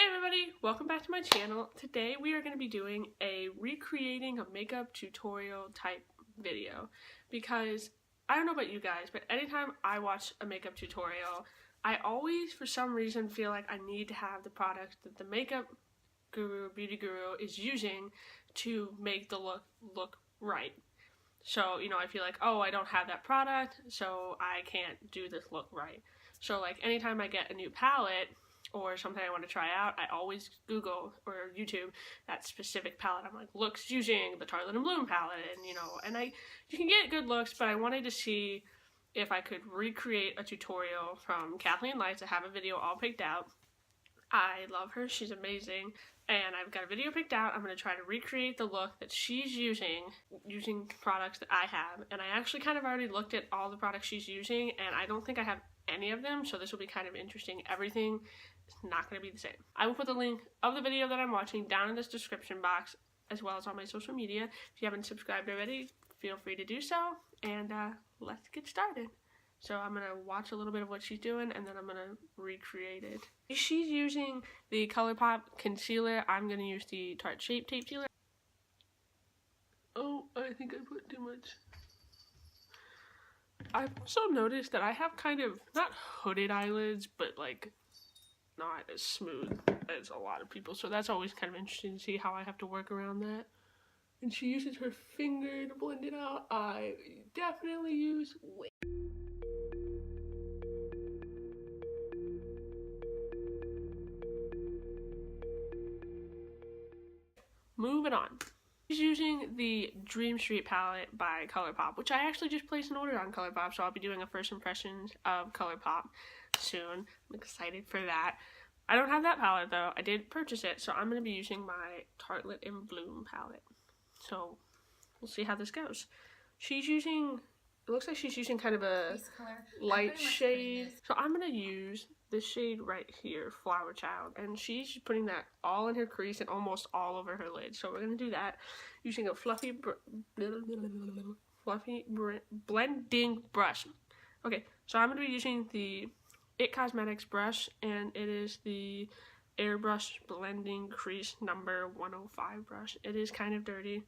everybody, welcome back to my channel. Today we are going to be doing a recreating a makeup tutorial type video because I don't know about you guys, but anytime I watch a makeup tutorial, I always for some reason feel like I need to have the product that the makeup guru, beauty guru is using to make the look right. So, you know, I feel like, oh, I don't have that product, so I can't do this look right. So like anytime I get a new palette or something I want to try out, I always Google or YouTube that specific palette. I'm like, looks using the Tartellete In Bloom palette, and you can get good looks, but I wanted to see if I could recreate a tutorial from KathleenLights. I have a video all picked out. I love her, she's amazing, and I've got a video picked out. I'm going to try to recreate the look that she's using products that I have, and I actually kind of already looked at all the products she's using, and I don't think I have any of them, so this will be kind of interesting. Everything is not going to be the same. I will put the link of the video that I'm watching down in this description box, as well as on my social media. If you haven't subscribed already, feel free to do so, and let's get started. So I'm going to watch a little bit of what she's doing, and then I'm going to recreate it. She's using the ColourPop concealer. I'm going to use the Tarte Shape Tape Sealer. Oh, I think I put too much. I've also noticed that I have kind of, not hooded eyelids, but like not as smooth as a lot of people. So that's always kind of interesting to see how I have to work around that. And she uses her finger to blend it out. I definitely use Moving on. She's using the Dream Street palette by ColourPop, which I actually just placed an order on ColourPop, so I'll be doing a first impressions of ColourPop soon. I'm excited for that. I don't have that palette though. I did purchase it, so I'm going to be using my Tartellete In Bloom palette. So we'll see how this goes. She's using, it looks like she's using kind of a light shade. So I'm going to use this shade right here, Flower Child, and she's putting that all in her crease and almost all over her lid. So we're going to do that using a fluffy blending brush. Okay, so I'm going to be using the It Cosmetics brush, and it is the Airbrush Blending Crease number 105 brush. It is kind of dirty,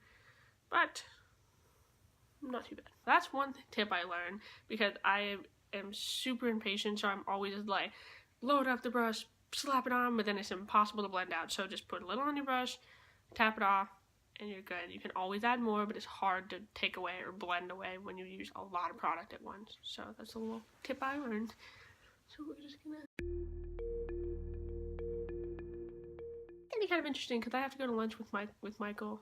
but not too bad. That's one tip I learned, because I am super impatient, so I'm always like, load up the brush, slap it on, but then it's impossible to blend out. So just put a little on your brush, tap it off, and you're good. You can always add more, but it's hard to take away or blend away when you use a lot of product at once. So that's a little tip I learned. So we're just gonna be kind of interesting because I have to go to lunch with Michael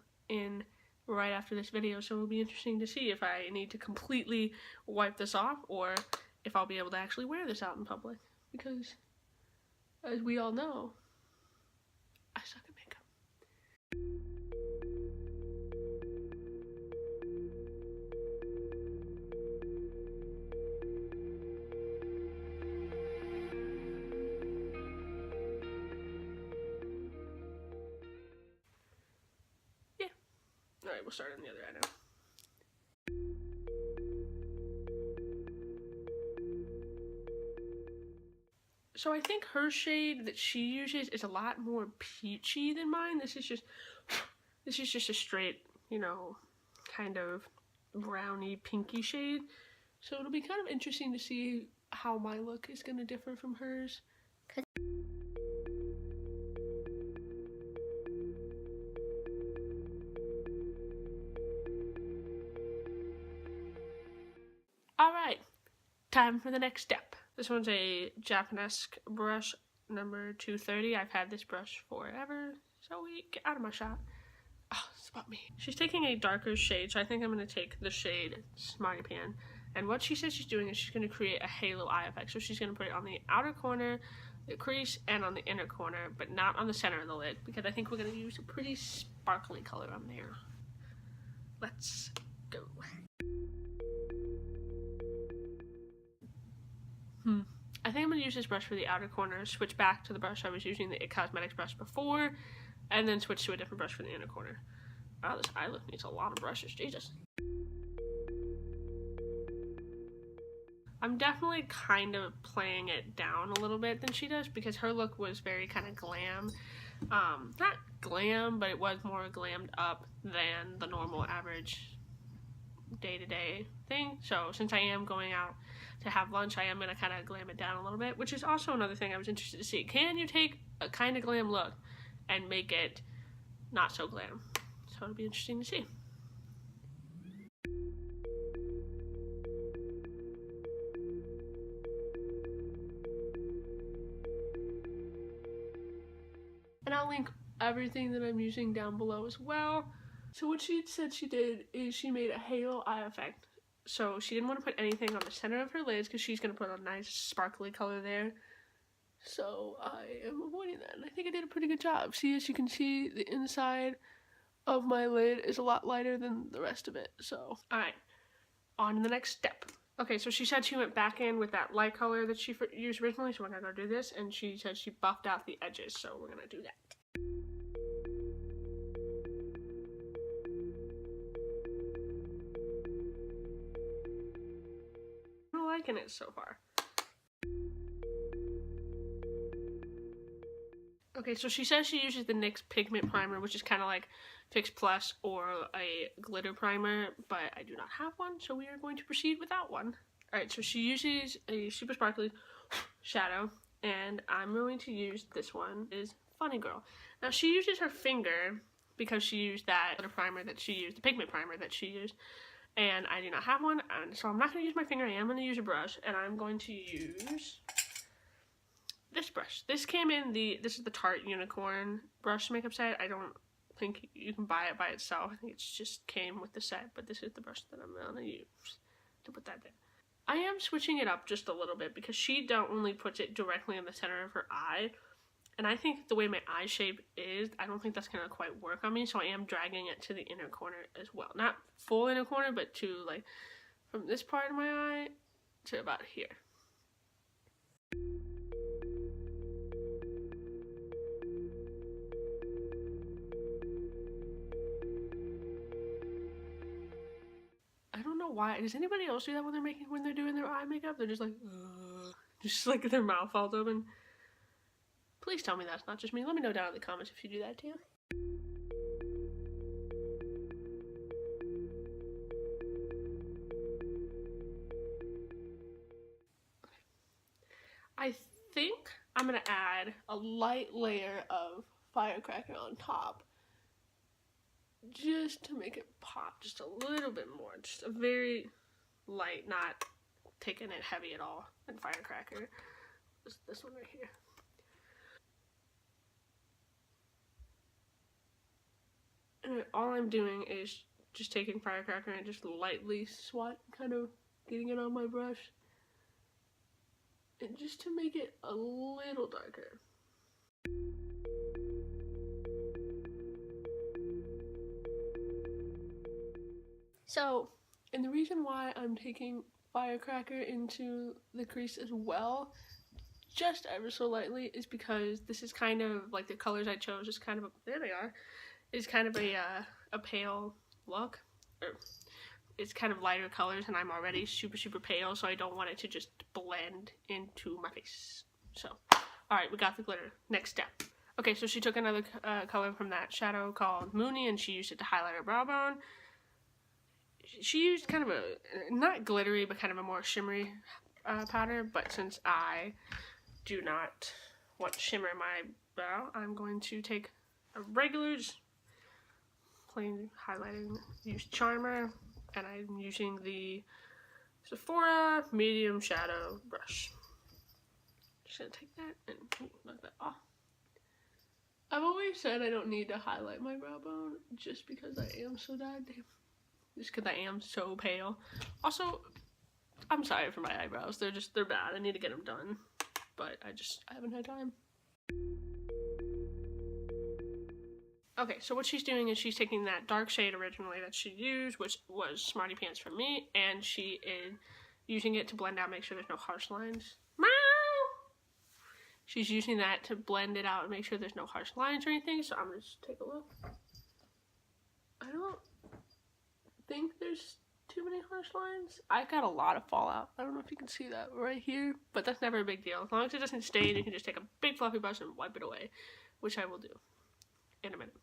right after this video, so it'll be interesting to see if I need to completely wipe this off or if I'll be able to actually wear this out in public, because as we all know, I suck at makeup. Yeah. Alright, we'll start on the other eye now. So I think her shade that she uses is a lot more peachy than mine. This is just a straight, you know, kind of browny pinky shade. So it'll be kind of interesting to see how my look is going to differ from hers. Alright, time for the next step. This one's a Japanese brush number 230. I've had this brush forever, so get out of my shop. Oh, it's about me. She's taking a darker shade, so I think I'm going to take the shade Smarty Pan. And what she says she's doing is she's going to create a halo eye effect. So she's going to put it on the outer corner, the crease, and on the inner corner, but not on the center of the lid, because I think we're going to use a pretty sparkly color on there. Let's go. I think I'm going to use this brush for the outer corner, switch back to the brush I was using, the It Cosmetics brush before, and then switch to a different brush for the inner corner. Wow, this eye look needs a lot of brushes, Jesus. I'm definitely kind of playing it down a little bit than she does, because her look was very kind of glam. Not glam, but it was more glammed up than the normal average day-to-day thing. So since I am going out to have lunch, I am going to kind of glam it down a little bit, which is also another thing I was interested to see. Can you take a kind of glam look and make it not so glam? So it'll be interesting to see. And I'll link everything that I'm using down below as well. So what she said she did is she made a halo eye effect. So she didn't want to put anything on the center of her lids because she's going to put a nice sparkly color there. So I am avoiding that, and I think I did a pretty good job. See, as you can see, the inside of my lid is a lot lighter than the rest of it. So, alright, on to the next step. Okay, so she said she went back in with that light color that she used originally, so we're going to go do this, and she said she buffed out the edges, so we're going to do that. I'm liking it so far. Okay, so she says she uses the NYX Pigment Primer, which is kind of like Fix Plus or a glitter primer, but I do not have one, so we are going to proceed without one. Alright, so she uses a super sparkly shadow, and I'm going to use this one. It is Funny Girl. Now, she uses her finger because she used that glitter primer that she used, the pigment primer that she used, and I do not have one, and so I'm not going to use my finger. I am going to use a brush, and I'm going to use this brush. This came in this is the Tarte Unicorn brush makeup set. I don't think you can buy it by itself. I think it just came with the set, but this is the brush that I'm going to use to put that there. I am switching it up just a little bit because she only puts it directly in the center of her eye, and I think the way my eye shape is, I don't think that's going to quite work on me, so I am dragging it to the inner corner as well. Not full inner corner, but to like from this part of my eye to about here. I don't know why. Does anybody else do that when they're doing their eye makeup? They're just like, just like their mouth falls open. Please tell me that's not just me. Let me know down in the comments if you do that too. I think I'm gonna add a light layer of Firecracker on top, just to make it pop just a little bit more. Just a very light, not taking it heavy at all. And Firecracker, this one right here. And all I'm doing is just taking Firecracker and just lightly kind of getting it on my brush. And just to make it a little darker. So, and the reason why I'm taking Firecracker into the crease as well, just ever so lightly, is because this is kind of like the colors I chose is kind of there they are. Is kind of a pale look. It's kind of lighter colors, and I'm already super pale, so I don't want it to just blend into my face. So, alright, we got the glitter. Next step. Okay, so she took another color from that shadow called Moony, and she used it to highlight her brow bone. She used kind of a, not glittery, but kind of a more shimmery powder, but since I do not want to shimmer my brow, I'm going to take a regular, just plain highlighting, use Charmer, and I'm using the Sephora medium shadow brush. Just gonna take that and knock that off. I've always said I don't need to highlight my brow bone just because I am so just because I am so pale. Also, I'm sorry for my eyebrows. They're bad. I need to get them done, but I haven't had time. Okay, so what she's doing is she's taking that dark shade originally that she used, which was Smarty Pants for me, and she is using it to blend out, make sure there's no harsh lines. Meow! She's using that to blend it out and make sure there's no harsh lines or anything, so I'm gonna just take a look. I don't think there's too many harsh lines. I got a lot of fallout. I don't know if you can see that right here, but that's never a big deal. As long as it doesn't stain, you can just take a big fluffy brush and wipe it away, which I will do in a minute.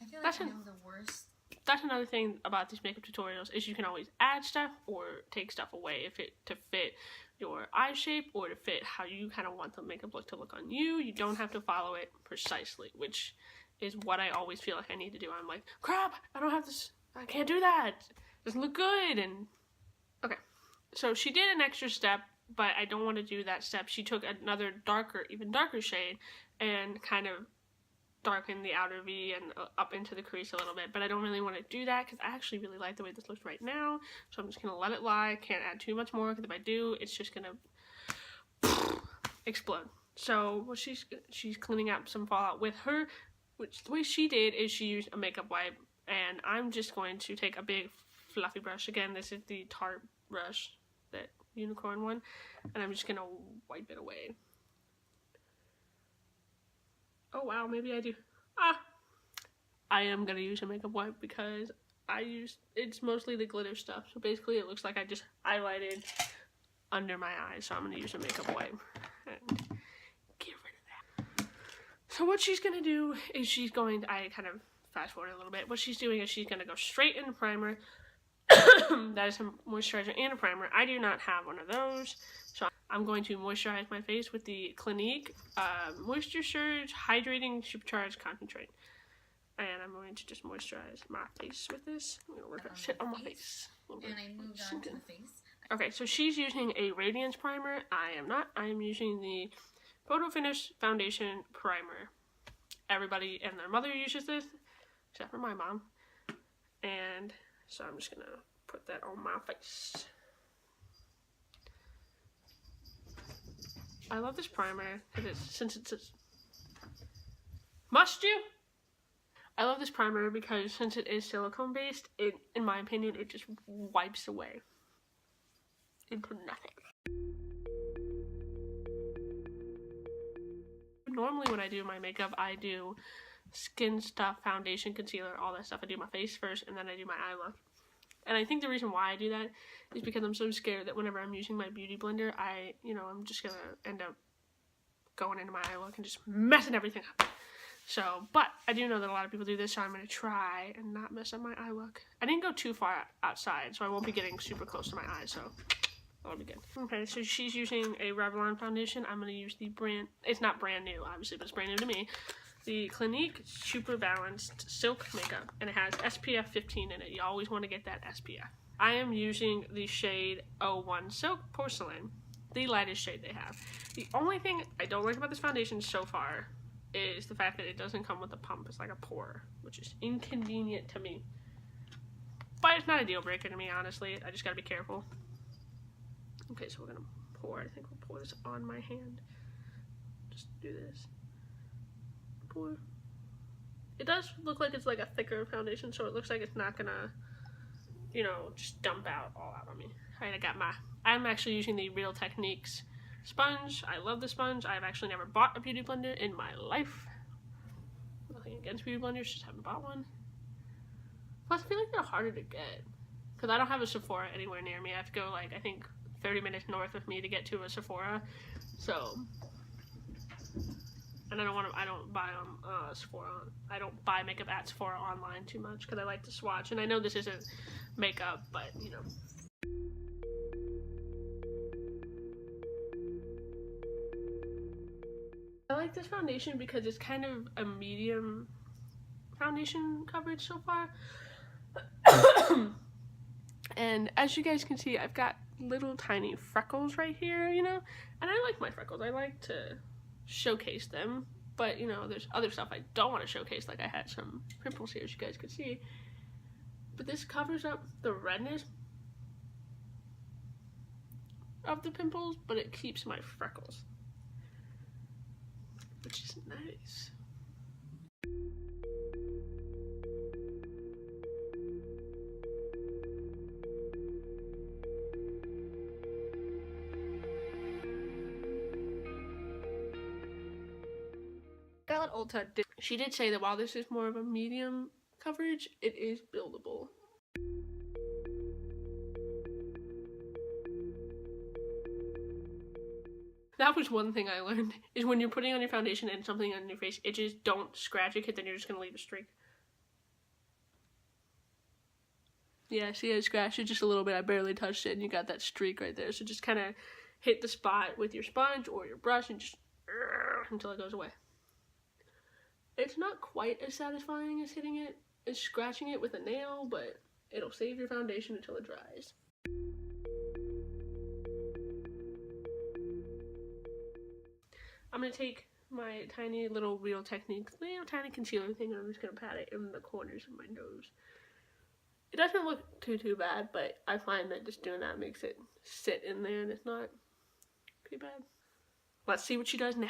I feel like I know the worst. That's another thing about these makeup tutorials is you can always add stuff or take stuff away to fit your eye shape or to fit how you kind of want the makeup look to look on you. You don't have to follow it precisely, which is what I always feel like I need to do. I'm like, crap, I don't have this, I can't do that. It doesn't look good. And okay, so she did an extra step, but I don't want to do that step. She took another darker, even darker shade and kind of darken the outer V and up into the crease a little bit, but I don't really want to do that because I actually really like the way this looks right now, so I'm just going to let it lie. Can't add too much more because if I do, it's just going to explode. So what she's cleaning up some fallout with her, which the way she did is she used a makeup wipe, and I'm just going to take a big fluffy brush. Again, this is the Tarte brush, that unicorn one, and I'm just going to wipe it away. Oh wow, maybe I do. I am gonna use a makeup wipe because it's mostly the glitter stuff. So basically it looks like I just highlighted under my eyes. So I'm gonna use a makeup wipe and get rid of that. So what she's gonna do is I kind of fast forward a little bit. What she's doing is she's gonna go straight into primer. That is a moisturizer and a primer. I do not have one of those. So I'm going to moisturize my face with the Clinique Moisture Surge Hydrating Supercharged Concentrate. And I'm going to just moisturize my face with this. I'm going to work that shit on my face. And I moved on to the face. Okay, so she's using a Radiance Primer. I am not. I am using the Photo Finish Foundation Primer. Everybody and their mother uses this, except for my mom. And so I'm just going to put that on my face. I love this primer because since it's must you? I love this primer because since it is silicone based, in my opinion, it just wipes away into nothing. Normally when I do my makeup, I do skin stuff, foundation, concealer, all that stuff. I do my face first and then I do my eye look. And I think the reason why I do that is because I'm so scared that whenever I'm using my beauty blender, I'm just gonna end up going into my eye look and just messing everything up. So, but I do know that a lot of people do this, so I'm gonna try and not mess up my eye look. I didn't go too far outside, so I won't be getting super close to my eyes, so that'll be good. Okay, so she's using a Revlon foundation. I'm gonna use the it's not brand new, obviously, but it's brand new to me. The Clinique Super Balanced Silk Makeup, and it has SPF 15 in it. You always want to get that SPF. I am using the shade 01 Silk Porcelain, the lightest shade they have. The only thing I don't like about this foundation so far is the fact that it doesn't come with a pump. It's like a pour, which is inconvenient to me. But it's not a deal breaker to me, honestly. I just gotta be careful. Okay, so we're gonna pour. I think we'll pour this on my hand. Just do this. Pour. It does look like it's like a thicker foundation, so it looks like it's not gonna, just dump out all out on me. Alright, I'm actually using the Real Techniques sponge. I love the sponge. I've actually never bought a beauty blender in my life. Nothing against beauty blenders, just haven't bought one. Plus, I feel like they're harder to get. Because I don't have a Sephora anywhere near me. I have to go, I think 30 minutes north of me to get to a Sephora. So, and I don't buy Sephora. I don't buy makeup at Sephora online too much because I like to swatch. And I know this isn't makeup, but, I like this foundation because it's kind of a medium foundation coverage so far. And as you guys can see, I've got little tiny freckles right here, and I like my freckles. I like to showcase them, but there's other stuff I don't want to showcase, like I had some pimples here as you guys could see. But this covers up the redness of the pimples, but it keeps my freckles, which is nice. Ulta she did say that while this is more of a medium coverage, it is buildable. that was one thing I learned, is when you're putting on your foundation and something on your face itches, don't scratch it, because then you're just going to leave a streak. Yeah, see, I scratched it just a little bit. I barely touched it, and you got that streak right there. So just kind of hit the spot with your sponge or your brush and just until it goes away. It's not quite as satisfying as hitting it, as scratching it with a nail, but it'll save your foundation until it dries. I'm going to take my tiny little Real Technique, tiny concealer thing, and I'm just going to pat it in the corners of my nose. It doesn't look too bad, but I find that just doing that makes it sit in there and it's not too bad. Let's see what she does now.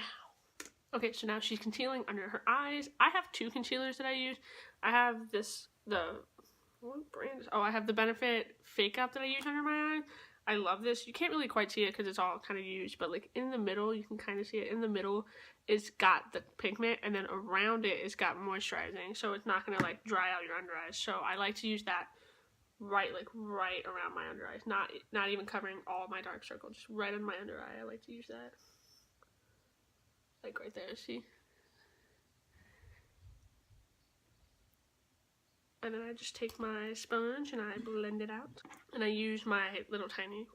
Okay, so now she's concealing under her eyes. I have two concealers that I use. I have what brand is, I have the Benefit Fakeup that I use under my eyes. I love this. You can't really quite see it because it's all kind of used, but like in the middle, you can kind of see it. In the middle, it's got the pigment, and then around it, it's got moisturizing, so it's not going to like dry out your under eyes. So I like to use that right around my under eyes, not even covering all my dark circle, just right on my under eye. I like to use that, like right there, see? And then I just take my sponge and I blend it out. And I use my little tiny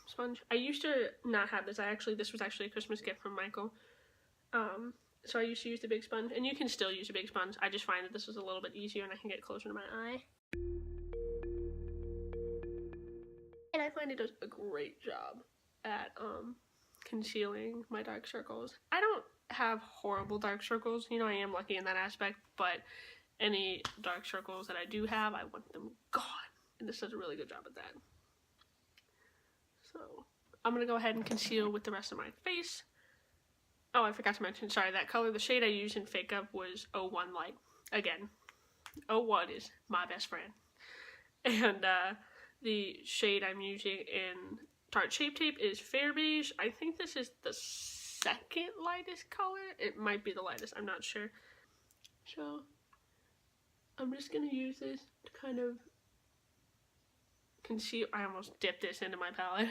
sponge. I used to not have this. This was actually a Christmas gift from Michael. So I used to use the big sponge. And you can still use a big sponge. I just find that this was a little bit easier and I can get closer to my eye. And I find it does a great job at concealing my dark circles. I don't have horrible dark circles. You know, I am lucky in that aspect, but any dark circles that I do have, I want them gone. And this does a really good job at that. So, I'm going to go ahead and conceal with the rest of my face. Oh, I forgot to mention, sorry, that color, the shade I used in Fakeup was 01 Light. Again, 01 is my best friend. And the shade I'm using in Tarte Shape Tape is Fair Beige. I think this is the second lightest color. It might be the lightest, I'm not sure. So I'm just going to use this to kind of conceal. I almost dipped this into my palette.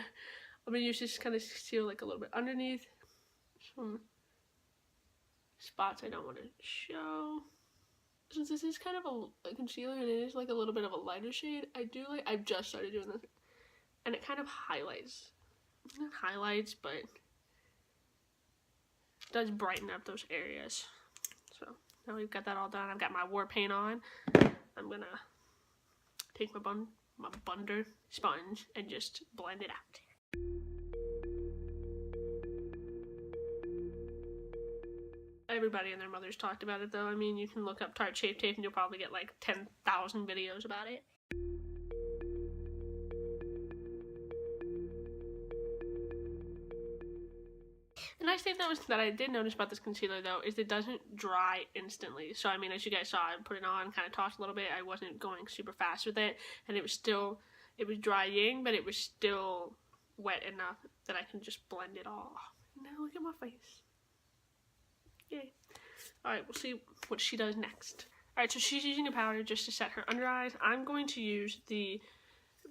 I'm going to use this to kind of conceal like a little bit underneath some spots I don't want to show. Since this is kind of a concealer and it is like a little bit of a lighter shade, I've just started doing this. And it kind of highlights. Not highlights, but does brighten up those areas. So now we've got that all done. I've got my war paint on. I'm gonna take my bunder sponge and just blend it out. Everybody and their mothers talked about it though. I mean, you can look up Tarte Shape Tape and you'll probably get like 10,000 videos about it. The nice thing though that I did notice about this concealer though is it doesn't dry instantly. So I mean, as you guys saw, I put it on, kind of tossed a little bit. I wasn't going super fast with it, and it was drying, but it was still wet enough that I can just blend it all. Now look at my face. Yay. Alright, we'll see what she does next. Alright, so she's using a powder just to set her under eyes. I'm going to use the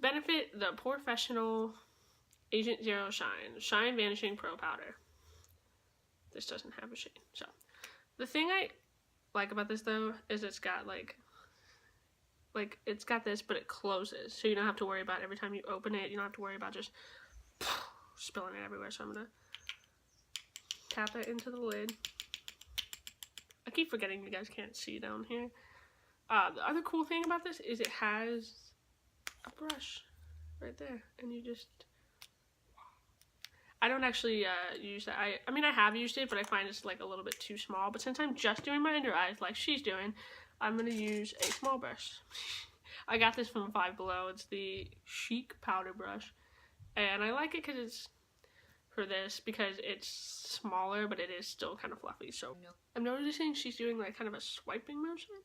Benefit, the PoreFessional Agent Zero Shine Vanishing Pro Powder. This doesn't have a shade. So, the thing I like about this though is it's got like it's got this, but it closes. So you don't have to worry about every time you open it, you don't have to worry about just spilling it everywhere. So I'm going to tap it into the lid. I keep forgetting you guys can't see down here. The other cool thing about this is it has a brush right there, and you just, I don't actually use that. I mean, I have used it, but I find it's like a little bit too small. But since I'm just doing my under eyes like she's doing, I'm going to use a small brush. I got this from Five Below. It's the Chic powder brush. And I like it because it's smaller, but it is still kind of fluffy. So I'm noticing she's doing like kind of a swiping motion.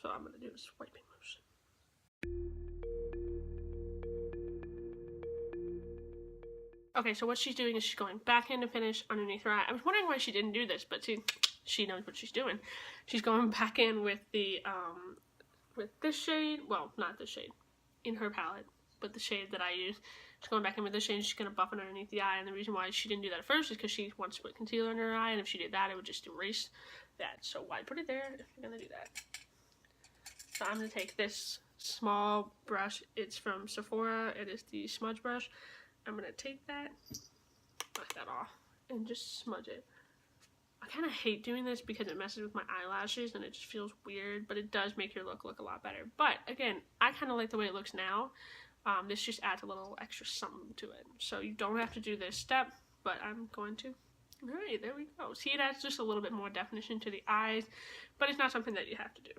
So I'm going to do a swiping motion. Okay, so what she's doing is she's going backhand to finish underneath her eye. I was wondering why she didn't do this, but see, she knows what she's doing. She's going back in with the, with this shade, well, not this shade, in her palette, but the shade that I use, She's going back in with this shade and she's going to buff it underneath the eye. And the reason why she didn't do that at first is because she wants to put concealer in her eye, and if she did that, it would just erase that. So why put it there if you're going to do that? So I'm going to take this small brush. It's from Sephora. It is the smudge brush. I'm going to take that, knock that off, and just smudge it. I kind of hate doing this because it messes with my eyelashes and it just feels weird, but it does make your look a lot better. But again, I kind of like the way it looks now. This just adds a little extra something to it. So you don't have to do this step, but I'm going to. Alright, there we go. See, it adds just a little bit more definition to the eyes, but it's not something that you have to do.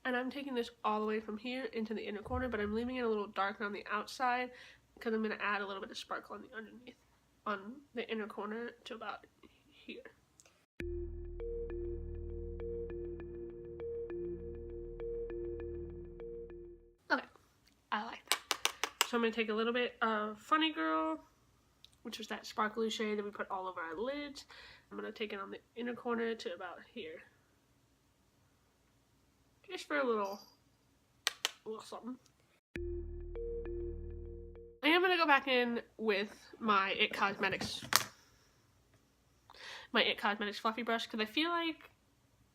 And I'm taking this all the way from here into the inner corner, but I'm leaving it a little darker on the outside because I'm going to add a little bit of sparkle on the underneath, on the inner corner to about here. Okay, I like that. So I'm going to take a little bit of Funny Girl, which was that sparkly shade that we put all over our lids. I'm going to take it on the inner corner to about here. Just for a little something. I am going to go back in with my IT Cosmetics fluffy brush because I feel like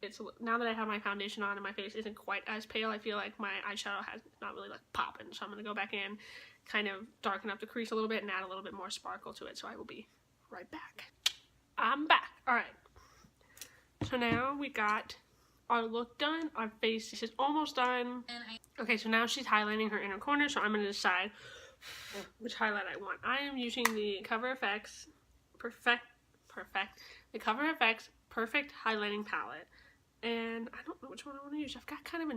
it's, now that I have my foundation on and my face isn't quite as pale, I feel like my eyeshadow has not really like popping. So I'm going to go back in, kind of darken up the crease a little bit and add a little bit more sparkle to it. So I will be right back. I'm back. Alright. So now we got our look done. Our face is almost done. Okay, so now she's highlighting her inner corner. So I'm going to decide which highlight I want. I am using the Cover FX the Cover FX Perfect Highlighting Palette. And I don't know which one I want to use. I've got kind of a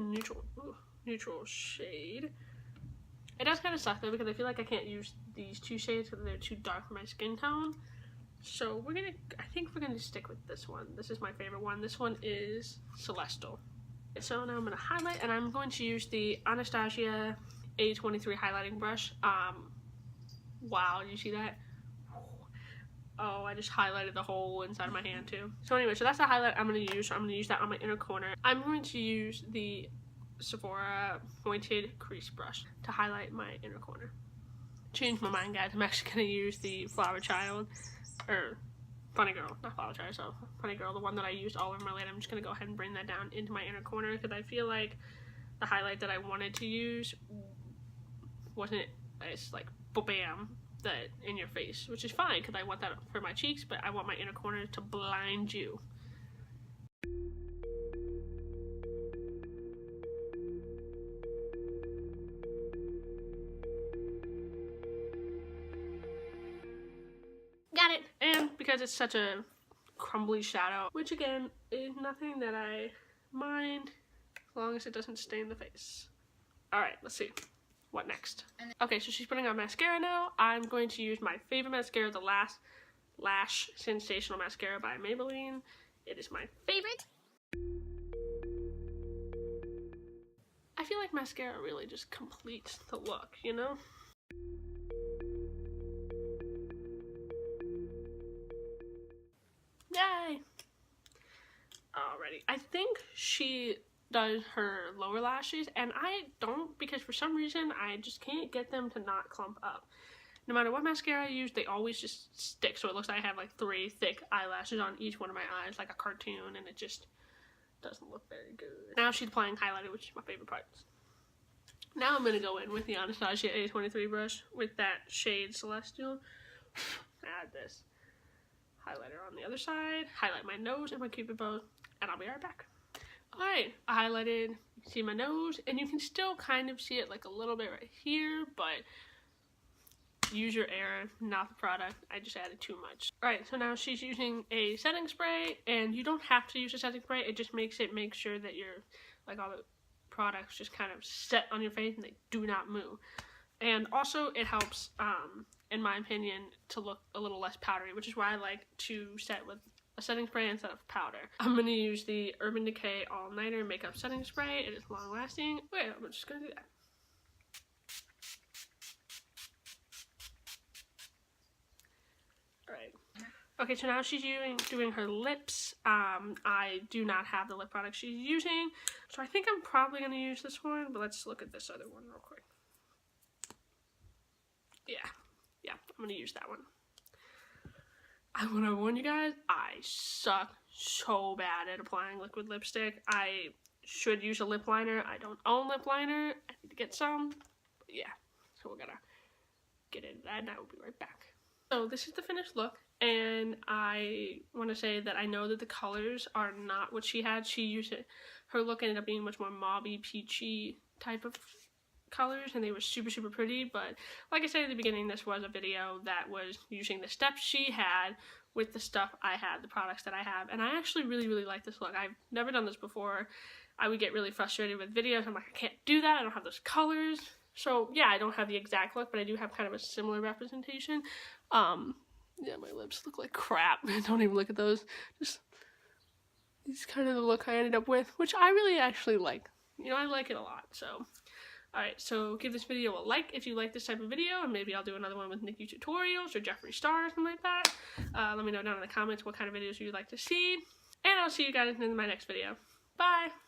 neutral shade. It does kind of suck though because I feel like I can't use these two shades because they're too dark for my skin tone. So I think we're gonna stick with this one. This is my favorite one. This one is Celestial. So now I'm gonna highlight, and I'm going to use the Anastasia A23 highlighting brush. Wow, you see that? Oh, I just highlighted the whole inside of my hand too. So anyway, so that's the highlight I'm going to use. So I'm going to use that on my inner corner. I'm going to use the Sephora pointed crease brush to highlight my inner corner. Changed my mind, guys. I'm actually going to use the Flower Child, or Funny Girl, not Flower Child, so Funny Girl, the one that I used all over my lid. I'm just going to go ahead and bring that down into my inner corner because I feel like the highlight that I wanted to use wasn't as like bam that in your face, which is fine because I want that for my cheeks, but I want my inner corner to blind you. Got it! And because it's such a crumbly shadow, which again is nothing that I mind as long as it doesn't stain the face. Alright, let's see. What next? Okay, so she's putting on mascara now. I'm going to use my favorite mascara, the Lash Sensational Mascara by Maybeline. It is my favorite. I feel like mascara really just completes the look, you know? Yay! Alrighty. I think she does her lower lashes, and I don't, because for some reason I just can't get them to not clump up. No matter what mascara I use, they always just stick, so it looks like I have like 3 thick eyelashes on each one of my eyes, like a cartoon, and it just doesn't look very good. Now she's applying highlighter, which is my favorite part. Now I'm going to go in with the Anastasia A23 brush with that shade Celestial. Add this highlighter on the other side, highlight my nose and my cupid bow, and I'll be right back. Alright, I highlighted, you can see my nose, and you can still kind of see it like a little bit right here, but use your error, not the product. I just added too much. Alright, so now she's using a setting spray, and you don't have to use a setting spray, it just make sure that your, like all the products just kind of set on your face and they do not move. And also it helps, in my opinion, to look a little less powdery, which is why I like to set with a setting spray instead of powder. I'm going to use the Urban Decay All Nighter Makeup Setting Spray. It is long lasting. Wait, I'm just going to do that. Alright. Okay, so now she's doing her lips. I do not have the lip product she's using, so I think I'm probably going to use this one, but let's look at this other one real quick. Yeah. I'm gonna use that one. I want to warn you guys, I suck so bad at applying liquid lipstick. I should use a lip liner. I don't own lip liner. I need to get some. But yeah, so we're gonna get into that and I will be right back. So this is the finished look, and I want to say that I know that the colors are not what she had. She used it. Her look ended up being much more mauvey, peachy type of colors, and they were super, super pretty. But like I said at the beginning, this was a video that was using the steps she had with the stuff I had, the products that I have, and I actually really, really like this look. I've never done this before. I would get really frustrated with videos. I'm like, I can't do that. I don't have those colors. So yeah, I don't have the exact look, but I do have kind of a similar representation. Yeah, my lips look like crap. Don't even look at those. Just, this is kind of the look I ended up with, which I really actually like. You know, I like it a lot, so. Alright, so give this video a like if you like this type of video, and maybe I'll do another one with Nikki tutorials or Jeffree Star or something like that. Let me know down in the comments what kind of videos you'd like to see, and I'll see you guys in my next video. Bye!